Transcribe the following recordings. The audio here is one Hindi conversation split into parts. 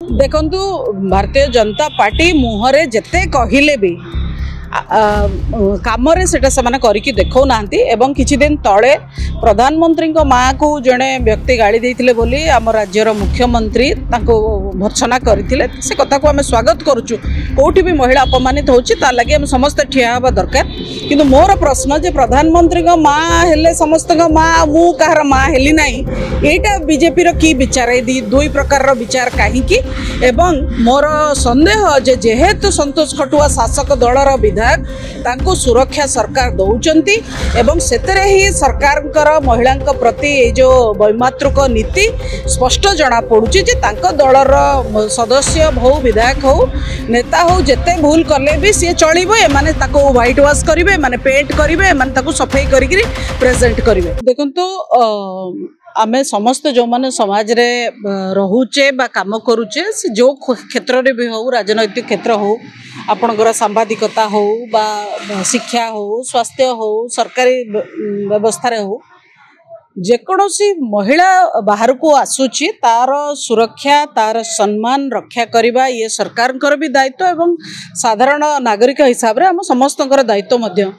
देखंतु भारतीय जनता पार्टी मुहरे जिते कहले भी काम से करके देखो नांती एवं किछि दिन तले प्रधानमंत्री माँ को जड़े व्यक्ति गाड़ी देते बोली आम राज्यर मुख्यमंत्री भर्सना करते से कथा को आम स्वागत करुचु कौटी भी महिला अपमानित होची ता लगे हम समस्त ठिया हवा दरकार किंतु मोर प्रश्न जे प्रधानमंत्री माँ हेले समस्त माँ मु कहार माँ हेली नाही एटा बीजेपी रो की विचार दुई प्रकार विचार कहीं एवं मोर संदेह जे जेहेतु संतोष खटुआ शासक दलर विधायक तांको सुरक्षा सरकार दौचंती एवं सेतरे ही सरकार महिला प्रति जो वैमातृक नीति स्पष्ट जना पड़ुची जे तांको दलर सदस्य हो विधायक हो नेता हो जेते भूल कले भी सी चलिबो एमाने ताको व्हाइट वाश करिवे माने पेंट करिवे एमाने ताको सफाई करिकरी प्रेजेंट करिवे देखंतु आमे समस्त जो माने समाज रे रहुचे बा काम करूचे से जो क्षेत्र रे भी हो राजनैतिक क्षेत्र हो आपणकर सांबादिकता हो बा शिक्षा हो स्वास्थ्य हो सरकारी व्यवस्था रे हो जेकोसी महिला बाहर को आसुची तार सुरक्षा तार सम्मान रक्षा करबा ये सरकार भी दायित्व एवं साधारण नागरिक हिसाब रे हम समस्त दायित्व मध्य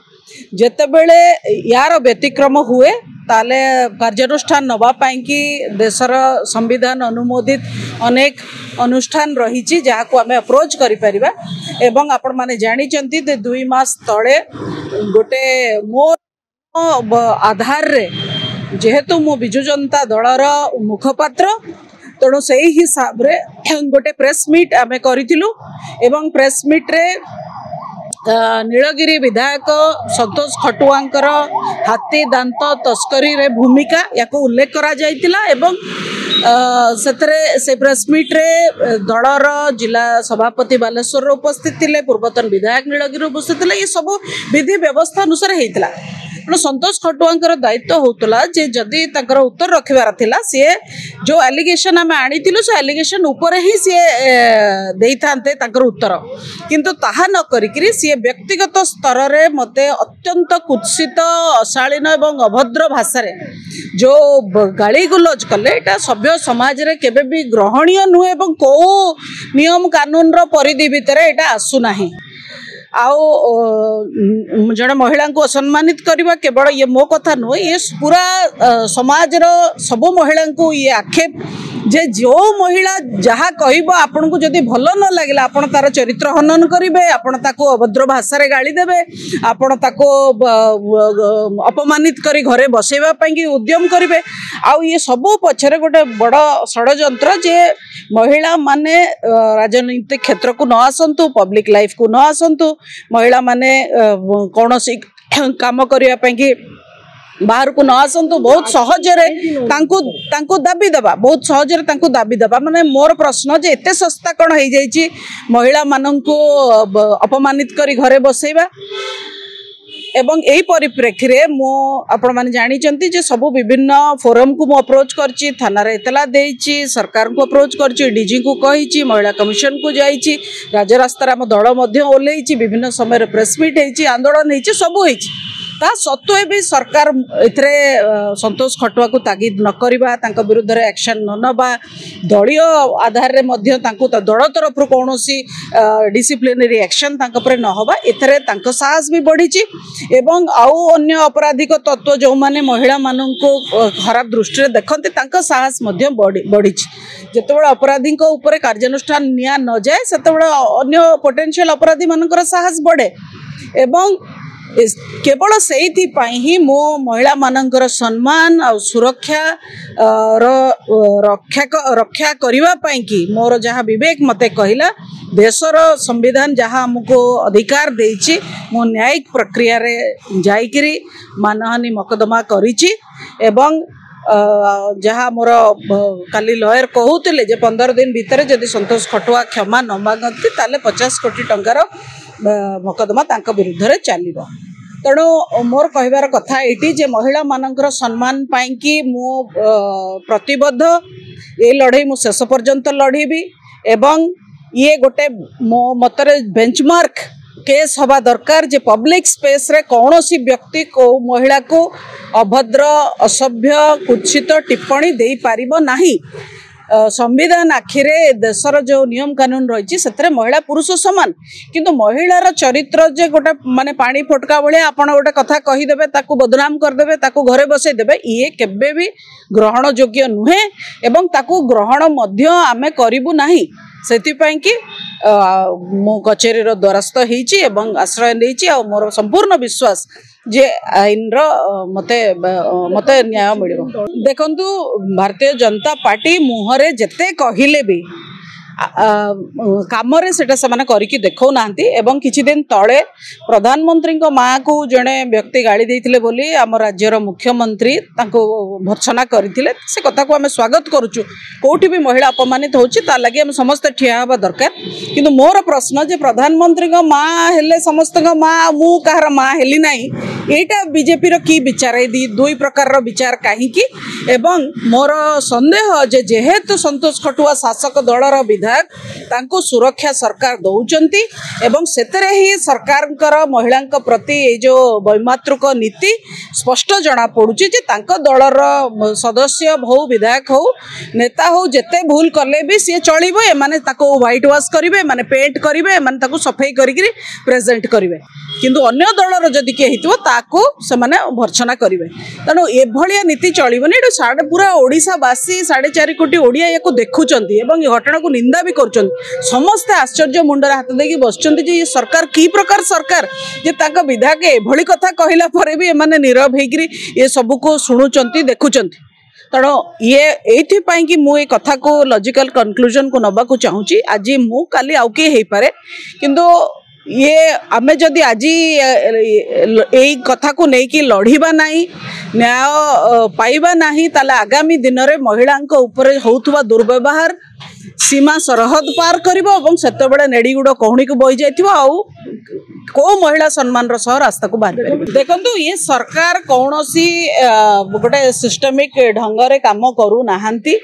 जेतेबेले यार व्यतिक्रम हुए ताले कार्यानुष्ठान नवा कि देशर संविधान अनुमोदित अनेक अनुष्ठान रही जहाँ को आम अप्रोच करिपरिबा एवं आपण माने जानिचंती 2 मास तले गोटे मोर आधार रे जेहेतु मो बिजु जनता दलर मुखपात्र तेणु से ही हिसाब रे गोटे प्रेस मीट आम करिथिलु एवं प्रेस मीट रे नीलगिरी विधायक संतोष खटुआंकर हाथी दांत तस्करी रे भूमिका या उल्लेख करा जाइतिला एवं से प्रेस मीट रे दलर जिला सभापति बालेश्वर उपस्थित थिले पूर्वतन विधायक नीलगिरी उपस्थित थिले ये सब विधि व्यवस्था अनुसार हेइतिला संतोष खटुआंकर दायित्व होतला जे जदि तांकर उत्तर रखिबार थिला सी जो एलिगेशन आम आनीलु से एलिगेशन उपर ही सी देई थांते तांकर उत्तर किंतु ताहा न करिकरी सी व्यक्तिगत स्तर रे मते अत्यंत कुत्सित अशालीन एवं अभद्र भाषा रे जो गाली गुलज कले एटा सभ्य समाज रे केबे भी ग्रहणीय नुहे एवं को नियम कानून रो परिधि भितर एटा आसु नाही आउ जड़े महिला को असम्मानित करवा केवल ये मो कथा नुह ये पूरा समाज रो सबो महिला को ये आक्षेप जे जो महिला जहाँ कह आपन को जदि भल न लगे आपन तार चरित्र हनन करेंगे आपन ताको अभद्र भाषा रे गाली देवे आपन ताको अपमानित करी घरे बसैबा पई उद्यम करेंगे आउ ये सबो पछरे गोटे बड़ षड्यंत्र जे महिला माने राजनीतिक क्षेत्र को न आसंतु पब्लिक लाइफ को न आसंतु महिला माने कौन सी काम करने कि बाहर को न आसंतु बहुत सहजरे दाबी देवा बहुत सहजरे दाबी देवा माने मोर प्रश्न जे एते सस्ता कौन हो जाइए महिला मानन को अपमानित करी घरे बसैबा एवं यही परिप्रेक्षी रे मो आपण माने जानिचंती जे सब विभिन्न फोरम को मो अप्रोच करची थाना रे इतला देइची सरकार को अप्रोच करची डीजी को कहिची महिला कमिशन को जाइची राज्य रास्ता हम दल मध्य ओल्लैची विभिन्न समय प्रेस मीट हेची आंदोलन हेची सब हेची ता सत्वे भी सरकार इतरे संतोष खटुआ को तागिद न करबा तांका विरुद्ध रे एक्शन न नबा दलीय आधार रे मध्य तांको दल तरफ कौन सी डिसिप्लिनरी एक्शन तांका पर न होबा इतरे तांको साहस भी बढ़ीची एवं आउ अन्य आपराधिक तत्व जो माने महिला मानन को खराब दृष्टि रे देखंते तांका साहस मध्य बढ़ीची जेतेबेले अपराधी ऊपर कार्यानुष्ठान निया न जाए सेतेबेले अन्य पोटेंशियल अपराधी मानकर साहस बढ़े एवं केवल से ही मो महिला मानकर सम्मान और सुरक्षा रक्षा करने की मोर जहाँ विवेक मते कहला देशर संविधान जहाँ हमको अधिकार देइछि मो न्यायिक प्रक्रिया रे जाइकरी मानहानि मकदमा करिछि एवं जहाँ मोर काली लॉयर कहूले जे 15 दिन भितर जदि संतोष खटुआ क्षमा न मागती ताले 50 कोटी टंकार मकदमा तांका विरुद्ध रे चलिबो तेणु मोर कहबार कथा ये जे महिला मानकर सम्मान पाई मु प्रतिबद्ध ये लड़े मु शेष पर्यंत लड़ीबी एवं ये गोटे मो मतरे बेंचमार्क केस हवा दरकार जे पब्लिक स्पेस रे कौन सी व्यक्ति को महिला को अभद्र असभ्य कुत्सित टिप्पणी दे पारिबो नाही संविधान आखिरे देशर जो नियम कानून रही से महिला पुरुष सामान किंतु महिलार चरित्र जे गोटे माने पानी फोटका भाया आपण गोटे कथा कहीदेवे ताकू बदनाम करदे ताकू घरे बसईदेवे ये केबे भी ग्रहण योग्य नुहे एवं ताकू ग्रहण मध्य आमे करिबु नाही सेतिपाई कि मो कचेरी द्वारस्थ होईची एवं आश्रय नहीं आ मोर संपूर्ण विश्वास जे आईन मते मते न्याय मिल देखंतु भारतीय जनता पार्टी मुहरे जेते कहिले भी काम से देखो ना किछि दिन तले प्रधानमंत्री माँ को जड़े व्यक्ति गाड़ी देते बोली आम राज्यर मुख्यमंत्री भर्सना करते से कथा को आम स्वागत करुचु कौटी भी महिला अपमानित होची ता लगे आम समस्त ठिया हवा दरकार किंतु मोर प्रश्न जे प्रधानमंत्री माँ हेले समस्त माँ मु कहार माँ हेली नाही एटा बीजेपी रो की विचार दुई प्रकार रो विचार कहीं एवं मोर संदेह जे जेहेतु संतोष खटुआ शासक दलर विधायक तांको सुरक्षा सरकार दौचंती एवं सेतरे ही सरकार महिला प्रति जो वैमातृक नीति स्पष्ट जना पड़ुची जे तांको दलर सदस्य हो विधायक हो नेता हो जेते भूल कले भी सी चलिबो एमाने ताको व्हाइट वाश करिवे माने पेंट करिवे एमाने ताको सफाई करिकरी प्रेजेंट करिवे किंतु अन्य दलर जदि के हितबो ताको से माने भर्सना करिवे तनो एभलिया नीति चलिबोनी एटा साडे पूरा ओडिसावासी 4.5 कोटी ओडिया याको देखुचंती एवं ए घटना को निंदा भी करचंती समस्त आश्चर्य मुंडर हाथ देकी बसचंती जे ये सरकार की प्रकार सरकार जे ताका विधायक एभली कथा कहिला परे भी एमाने नीरव हेकरी ये सब को सुनुचंती देखुचंती तेणु ये एपाई कि मु कथा को लॉजिकल कंक्लूजन को नबा को चाहूँगी आज मु काली आउ किए हो पारे किंतु ये आमे जदि आज यही कथा को लेकिन लड़ीबा नहीं न्याय पाइबा नहीं ताले आगामी दिन में महिला ऊपर होउथुबा दुर्व्यवहार सीमा सरहद पार करिबो एवं सेतेबेले नेड़ीगुड़ कहुणी को बही जाइथिबो आउ को महिला सम्मान सह रास्ता को बाहर पारे देखंतु ये सरकार कौनसी गोटे सिस्टमिक ढंगरे काम करू नाहांती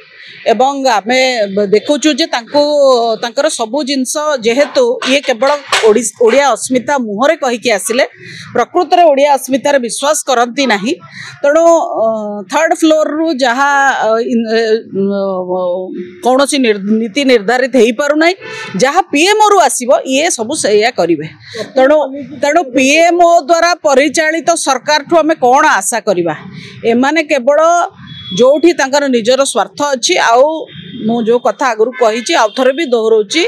एवं आमे देखुचु जे तांकर सबु जिनस जेहेतु ये केवल ओडिया अस्मिता मुहरे कहीकि आसिले प्रकृत रे ओडिया अस्मितार विश्वास करती नाही तेणु थर्ड फ्लोर रु जहा कौनसी नीति निर्धारित हो पारु नाही जहा पीएमओ रु आसीबो ये सबु सेया करिवे तेणु पीएमओ द्वारा परिचालित सरकार ठु आमे कोन आशा करिबा एमाने केवल जोठी तांकर निजर स्वार्थ अच्छी आउ मु जो कथा आगु कही आउ थरे भी दोहराऊँ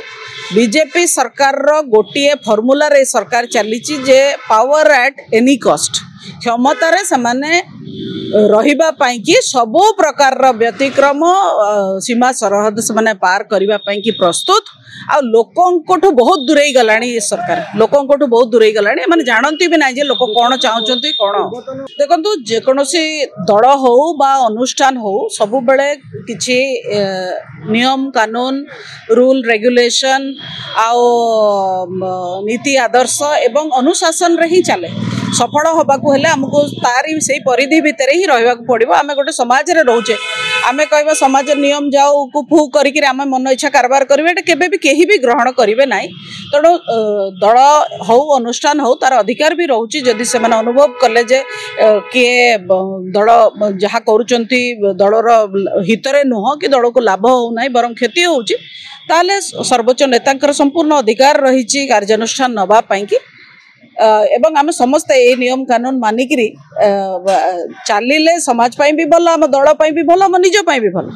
बीजेपी सरकार रो गोटे फर्मुला रे सरकार चली जे पावर एट एनी कॉस्ट क्षमतार से माने रहिबा पाई कि सबो प्रकार रो व्यतिक्रम सीमा सरहद से माने पार करिबा पाई कि प्रस्तुत आ लोकों बहुत दूरे गलानी ये सरकार लोकों बहुत दूरे गलानी माने जानती भी ना जे लोक कौन चाहते कौन देखो जेकोसी दल हो बा अनुष्ठान हो सबु बेले किछि नियम कानून रूल रेगुलेशन आउ नीति आदर्श एवं अनुशासन रे ही चले सफल होबाकू हेले हमको तारी से परिधि भितर ही रहा पड़ो आम गोटे समाज रे रोचे आम कहवा समाज नियम जाओ को फू करिक आम मन इच्छा कारबार करेंगे केबे भी कहीं भी ग्रहण करेंगे ना तेणु दल हो अनुष्ठान हो तार अधिकार भी रोचे जदि से अनुभव कले जे किए दल जहाँ करुँच दलर हितरे नुह कि दल को लाभ हो ना बर क्षति होची ताले सर्वोच्च नेता संपूर्ण अधिकार रही कार्यानुष्ठान नवापाई एवं आम समस्त ए नियम कानून मानिकी चलिले समाज भी भल आम दल भी भल आम निज भी भल।